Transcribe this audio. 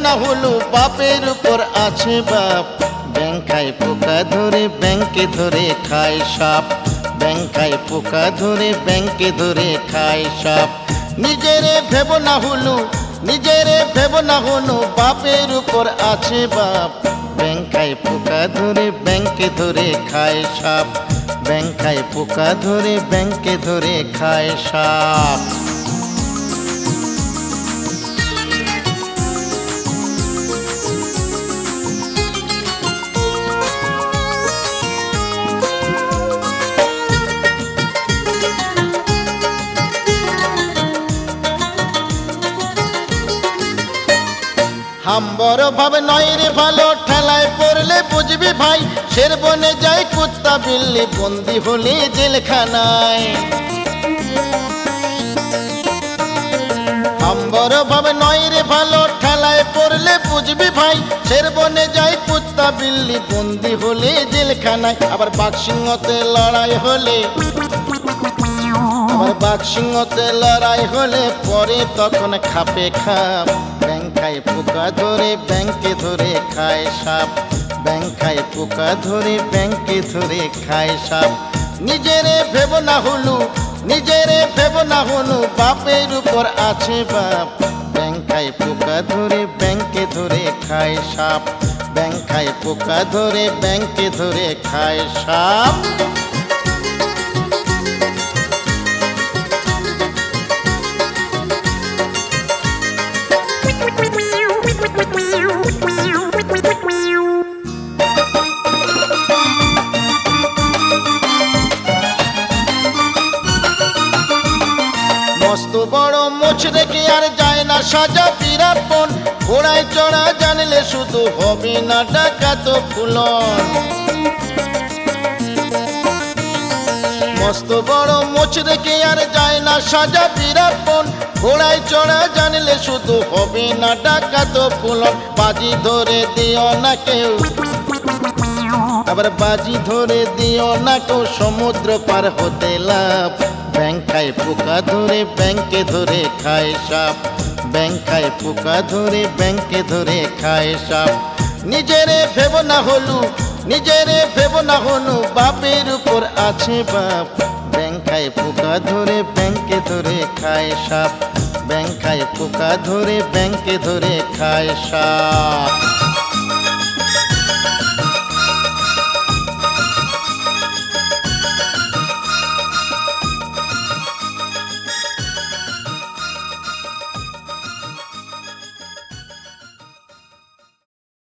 না হলো বাপের উপর আছে বাপ। ব্যাঙ খায় পোকা ধরে ব্যাঙকে ধরে খায় সাপ। ব্যাঙ খায় পোকা ধরে ব্যাঙকে ধরে খায় সাপ। নিজেরে ভেব না হলো নিজেরে ভেব না হলো বাপের উপর আছে বাপ। ব্যাঙ খায় পোকা ধরে ব্যাঙকে ধরে খায় সাপ। ব্যাঙ খায় পোকা ধরে ব্যাঙকে ধরে খায় সাপ। হাম্বর ভাবে নয় রে ভালো, ঠেলায় পড়লে বুঝবি ভাই। শের বনে যায় কুত্তা বিল্লি, বন্দি হলে জেলখানায়। হাম্বর ভাবে নয় রে ভালো, ঠেলায় পড়লে বুঝবি ভাই। শের বনে যায় কুত্তা বিল্লি, বন্দি হলে জেলখানায়। আবার বাঘ সিংহতে লড়াই হলে আবার বাঘ সিংহতে লড়াই হলে পরে তখন খাপে খাপ। ব্যাঙ খায় পোকা ধরে ব্যাঙকে ধরে খায় সাপ। ব্যাঙ খায় পোকা ধরে ব্যাঙকে ধরে খায় সাপ। নিজেরে ভেব না হলো নিজেরে ভেব না হলো বাপের উপর আছে বাপ। ব্যাঙ খায় পোকা ধরে ব্যাঙকে ধরে খায় সাপ। ব্যাঙ খায় পোকা ধরে ব্যাঙকে ধরে খায় সাপ। মস্ত বড় মোছ রেখে আর যায় না সাজা বিরাট বন। ঘোড়ায় চড়া জানলে শুধু হবে না ডাকাত ফুলন। মস্ত বড় মোছ রেখে আর যায় না সাজা বিরাট বন। ঘোড়ায় চড়া জানলে শুধু হবে না ডাকাত ফুলন। বাজি ধরে দিও না কেউ আবার বাজি ধরে দিও না কেউ, সমুদ্র পার হতে লাভ। ব্যাঙ খায় পোকা ধরে ব্যাঙকে ধরে খায় সাপ। ব্যাঙ খায় পোকা ধরে ব্যাঙকে ধরে খায় সাপ। নিজেরে ভেব না হলো নিজেরে ভেব না হলো বাপের উপর আছে বাপ। ব্যাঙ খায় পোকা ধরে ব্যাঙকে ধরে খায় সাপ। ব্যাঙ খায় পোকা ধরে ব্যাঙকে ধরে খায় সাপ।